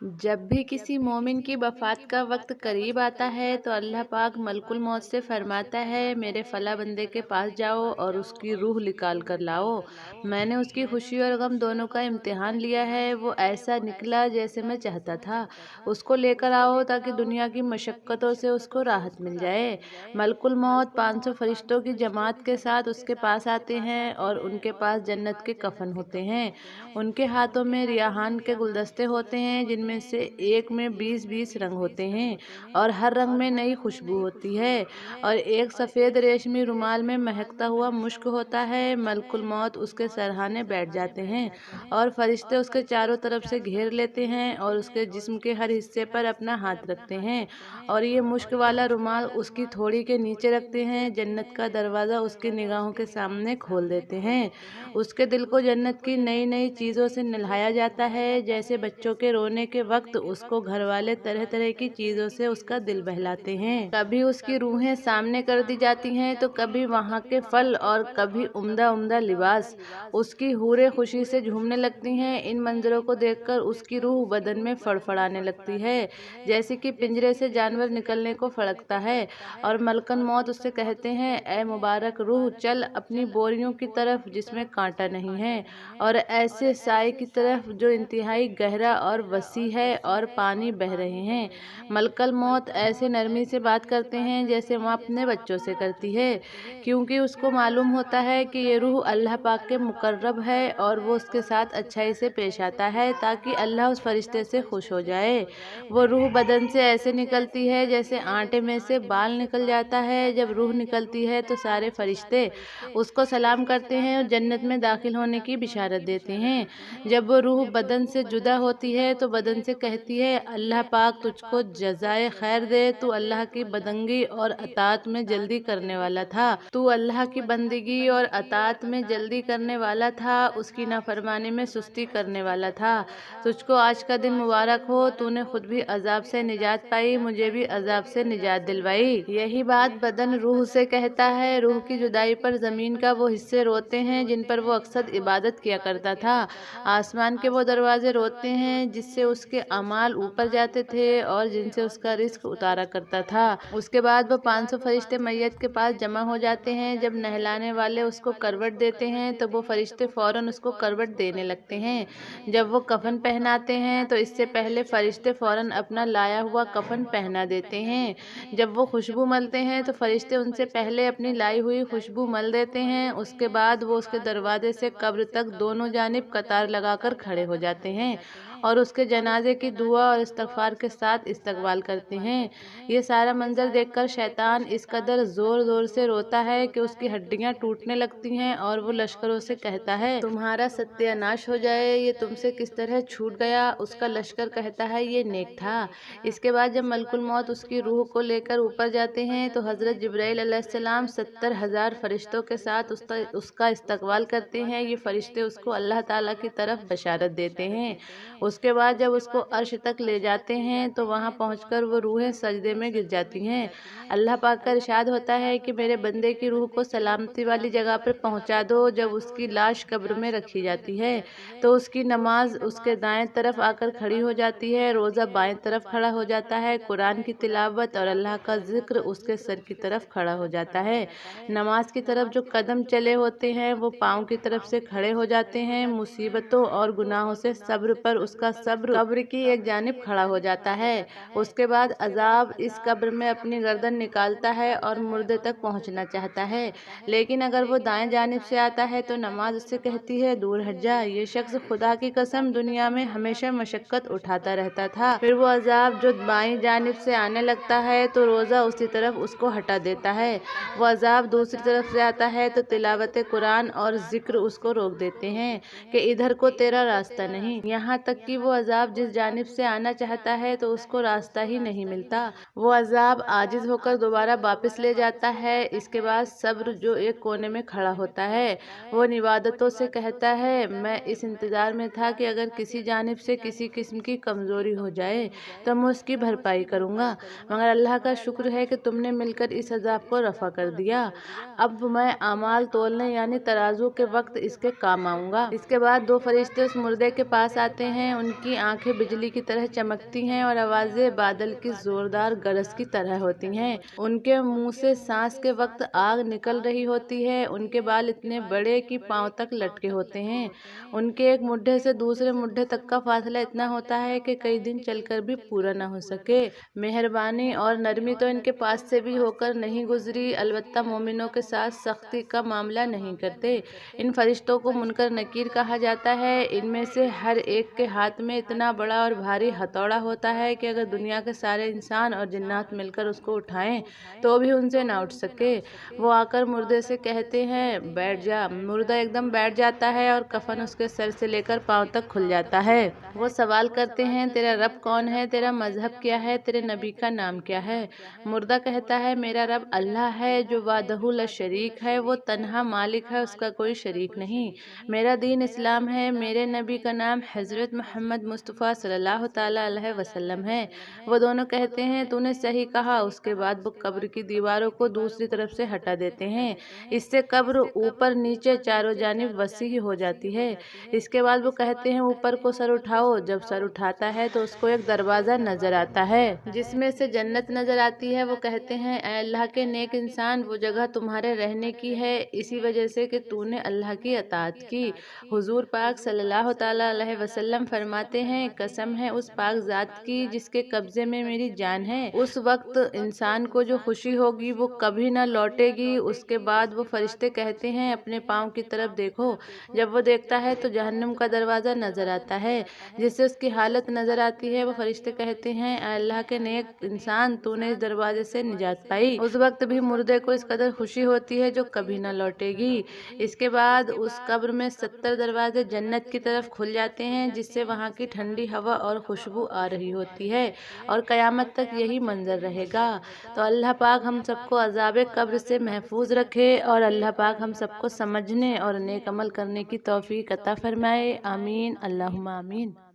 जब भी किसी मोमिन की वफ़ात का वक्त करीब आता है तो अल्लाह पाक मलकुल मौत से फरमाता है, मेरे फला बंदे के पास जाओ और उसकी रूह निकाल कर लाओ। मैंने उसकी खुशी और गम दोनों का इम्तिहान लिया है, वो ऐसा निकला जैसे मैं चाहता था। उसको लेकर आओ ताकि दुनिया की मशक्क़तों से उसको राहत मिल जाए। मलकुल मौत 500 फरिश्तों की जमात के साथ उसके पास आते हैं और उनके पास जन्नत के कफन होते हैं। उनके हाथों में रियाहान के गुलदस्ते होते हैं जिनमें से एक में 20-20 रंग होते हैं और हर रंग में नई खुशबू होती है, और एक सफ़ेद रेशमी रुमाल में महकता हुआ मुश्क होता है। मलकुल मौत उसके सरहाने बैठ जाते हैं और फरिश्ते उसके चारों तरफ से घेर लेते हैं और उसके जिस्म के हर हिस्से पर अपना हाथ रखते हैं और ये मुश्क वाला रुमाल उसकी थोड़ी के नीचे रखते हैं। जन्नत का दरवाज़ा उसकी निगाहों के सामने खोल देते हैं। उसके दिल को जन्नत की नई नई चीज़ों से नहलाया जाता है, जैसे बच्चों के रोने के वक्त उसको घर वाले तरह तरह की चीज़ों से उसका दिल बहलाते हैं। कभी उसकी रूहें सामने कर दी जाती हैं तो कभी वहाँ के फल और कभी उम्दा उम्दा लिबास। उसकी हूरें खुशी से झूमने लगती हैं। इन मंजरों को देखकर उसकी रूह बदन में फड़फड़ाने लगती है, जैसे कि पिंजरे से जानवर निकलने को फड़कता है। और मलकन मौत उससे कहते हैं, ए मुबारक रूह, चल अपनी बोरियों की तरफ जिसमें कांटा नहीं है, और ऐसे साए की तरफ जो इंतहाई गहरा और वसी है और पानी बह रहे हैं। मलकल मौत ऐसे नरमी से बात करते हैं जैसे वह अपने बच्चों से करती है, क्योंकि उसको मालूम होता है कि ये रूह अल्लाह पाक के मुकर्रब है और वो उसके साथ अच्छाई से पेश आता है ताकि अल्लाह उस फरिश्ते से खुश हो जाए। वो रूह बदन से ऐसे निकलती है जैसे आटे में से बाल निकल जाता है। जब रूह निकलती है तो सारे फरिश्ते उसको सलाम करते हैं और जन्नत में दाखिल होने की बिशारत देते हैं। जब वो रूह बदन से जुदा होती है तो बदन से कहती है, अल्लाह पाक तुझको जज़ाए खैर दे, तू अल्लाह की बंदगी और अताअत में जल्दी करने वाला था। तू अल्लाह की बंदगी और अताअत में जल्दी करने वाला था, उसकी नाफरमानी में सुस्ती करने वाला था। तुझको आज का दिन मुबारक हो, तूने खुद भी अजाब से निजात पाई, मुझे भी अजाब से निजात दिलवाई। यही बात बदन रूह से कहता है। रूह की जुदाई पर ज़मीन का वो हिस्से रोते हैं जिन पर वो अक्सर इबादत किया करता था। आसमान के वो दरवाजे रोते हैं जिससे उसके अमाल ऊपर जाते थे और जिनसे उसका रिस्क उतारा करता था। उसके बाद वो 500 फरिश्ते मैयत के पास जमा हो जाते हैं। जब नहलाने वाले उसको करवट देते हैं तो वो फरिश्ते फ़ौरन उसको करवट देने लगते हैं। जब वो कफन पहनाते हैं तो इससे पहले फरिश्ते फ़ौरन अपना लाया हुआ कफन पहना देते हैं। जब वो खुशबू मलते हैं तो फरिश्ते उनसे पहले अपनी लाई हुई खुशबू मल देते हैं। उसके बाद वो उसके दरवाजे से कब्र तक दोनों जानिब कतार लगाकर खड़े हो जाते हैं और उसके जनाजे की दुआ और इस्तगफार के साथ इस्तकबाल करते हैं। ये सारा मंजर देखकर शैतान इस कदर ज़ोर ज़ोर से रोता है कि उसकी हड्डियां टूटने लगती हैं और वो लश्करों से कहता है, तुम्हारा सत्यानाश हो जाए, ये तुमसे किस तरह छूट गया। उसका लश्कर कहता है, ये नेक था। इसके बाद जब मलकुल मौत उसकी रूह को लेकर ऊपर जाते हैं तो हज़रत जिब्राइल अलैहिस्सलाम 70,000 फरिश्तों के साथ उसका इस्तकबाल करते हैं। ये फरिश्ते उसको अल्लाह ताला की तरफ बशारत देते हैं। उसके बाद जब उसको अर्श तक ले जाते हैं तो वहां पहुंचकर वो रूहें सजदे में गिर जाती हैं। अल्लाह पाक का इरशाद होता है कि मेरे बंदे की रूह को सलामती वाली जगह पर पहुंचा दो। जब उसकी लाश कब्र में रखी जाती है तो उसकी नमाज उसके दाएं तरफ आकर खड़ी हो जाती है, रोज़ा बाएं तरफ खड़ा हो जाता है, कुरान की तिलावत और अल्लाह का जिक्र उसके सर की तरफ खड़ा हो जाता है। नमाज की तरफ जो कदम चले होते हैं वो पाँव की तरफ से खड़े हो जाते हैं। मुसीबतों और गुनाहों से सब्र पर उसका सब्र कब्र की एक जानिब खड़ा हो जाता है। उसके बाद अजाब इस कब्र में अपनी गर्दन निकालता है और मुर्दे तक पहुंचना चाहता है, लेकिन अगर वो दाएं जानिब से आता है तो नमाज उससे कहती है, दूर हट जा, ये शख्स खुदा की कसम दुनिया में हमेशा मशक्कत उठाता रहता था। फिर वो अजाब जो बाईं जानिब से आने लगता है तो रोज़ा उसी तरफ उसको हटा देता है। वो अजाब दूसरी तरफ से आता है तो तिलावत कुरान और जिक्र उसको रोक देते हैं कि इधर को तेरा रास्ता नहीं। यहाँ तक कि वो अजाब जिस जानिब से आना चाहता है तो उसको रास्ता ही नहीं मिलता। वो अजाब आजिज होकर दोबारा वापस ले जाता है। इसके बाद सब्र जो एक कोने में खड़ा होता है वो इबादतों से कहता है, मैं इस इंतज़ार में था कि अगर किसी जानिब से किसी किस्म की कमज़ोरी हो जाए तो मैं उसकी भरपाई करूँगा, मगर अल्लाह का शुक्र है कि तुमने मिलकर इस अजाब को रफ़ा कर दिया। अब मैं आमाल तोलने यानी तराजू के वक्त इसके काम आऊँगा। इसके बाद दो फरिश्ते उस मुर्दे के पास आते हैं, ان کی آنکھیں بجلی کی طرح چمکتی ہیں اور آوازیں بادل کی زوردار گرج کی طرح ہوتی ہیں۔ ان کے منہ سے سانس کے وقت آگ نکل رہی ہوتی ہے۔ ان کے بال اتنے بڑے کہ پاؤں تک لٹکے ہوتے ہیں۔ ان کے ایک مڈھے سے دوسرے مڈھے تک کا فاصلہ اتنا ہوتا ہے کہ کئی دن چل کر بھی پورا نہ ہو سکے۔ مہربانی اور نرمی تو ان کے پاس سے بھی ہو کر نہیں گزری، البتہ مومنوں کے ساتھ سختی کا معاملہ نہیں کرتے۔ ان فرشتوں کو منکر نکیر کہا جاتا ہے۔ ان میں سے ہر ایک کے ہاتھ میں اتنا بڑا اور بھاری ہتھوڑا ہوتا ہے کہ اگر دنیا کے سارے انسان اور جنات مل کر اس کو اٹھائیں تو بھی ان سے نہ اٹھ سکے۔ وہ آ کر مردے سے کہتے ہیں بیٹھ جا، مردہ ایک دم بیٹھ جاتا ہے اور کفن اس کے سر سے لے کر پاؤں تک کھل جاتا ہے۔ وہ سوال کرتے ہیں تیرا رب کون ہے، تیرا مذہب کیا ہے، تیرے نبی کا نام کیا ہے؟ مردہ کہتا ہے میرا رب اللہ ہے جو وحدہ لا شریک ہے، وہ تنہا مالک ہے، اس کا کوئی شریک نہیں۔ میرا دین اسلام ہے، میرے نبی کا نام حضرت محمد مصطفیٰ صلی اللہ تعالیٰ علیہ وسلم ہے۔ وہ دونوں کہتے ہیں تو نے صحیح کہا۔ اس کے بعد وہ قبر کی دیواروں کو دوسری طرف سے ہٹا دیتے ہیں، اس سے قبر اوپر نیچے چاروں جانب وسیع ہو جاتی ہے۔ اس کے بعد وہ کہتے ہیں اوپر کو سر اٹھاؤ۔ جب سر اٹھاتا ہے تو اس کو ایک دروازہ نظر آتا ہے جس میں سے جنت نظر آتی ہے۔ وہ کہتے ہیں اے اللہ کے نیک انسان، وہ جگہ تمہارے رہنے کی ہے اسی وجہ سے کہ تو نے اللہ کی اطاعت کی۔ حضور پاک صلی اللہ تعالیٰ علیہ وسلم فرماتے ہیں قسم ہے اس پاک ذات کی جس کے قبضے میں میری جان ہے، اس وقت انسان کو جو خوشی ہوگی وہ کبھی نہ لوٹے گی۔ اس کے بعد وہ فرشتے کہتے ہیں اپنے پاؤں کی طرف دیکھو۔ جب وہ دیکھتا ہے تو جہنم کا دروازہ نظر آتا ہے جس سے اس کی حالت نظر آتی ہے۔ وہ فرشتے کہتے ہیں اے اللہ کے نیک انسان، تو نے اس دروازے سے نجات پائی۔ اس وقت بھی مردے کو اس قدر خوشی ہوتی ہے جو کبھی نہ لوٹے گی۔ اس کے بعد اس قبر میں 70 دروازے جنت کی طرف کھل جاتے ہیں جس سے وہاں کی ٹھنڈی ہوا اور خوشبو آ رہی ہوتی ہے اور قیامت تک یہی منظر رہے گا۔ تو اللہ پاک ہم سب کو عذاب قبر سے محفوظ رکھے اور اللہ پاک ہم سب کو سمجھنے اور نیک عمل کرنے کی توفیق عطا فرمائے۔ آمین، اللہم آمین۔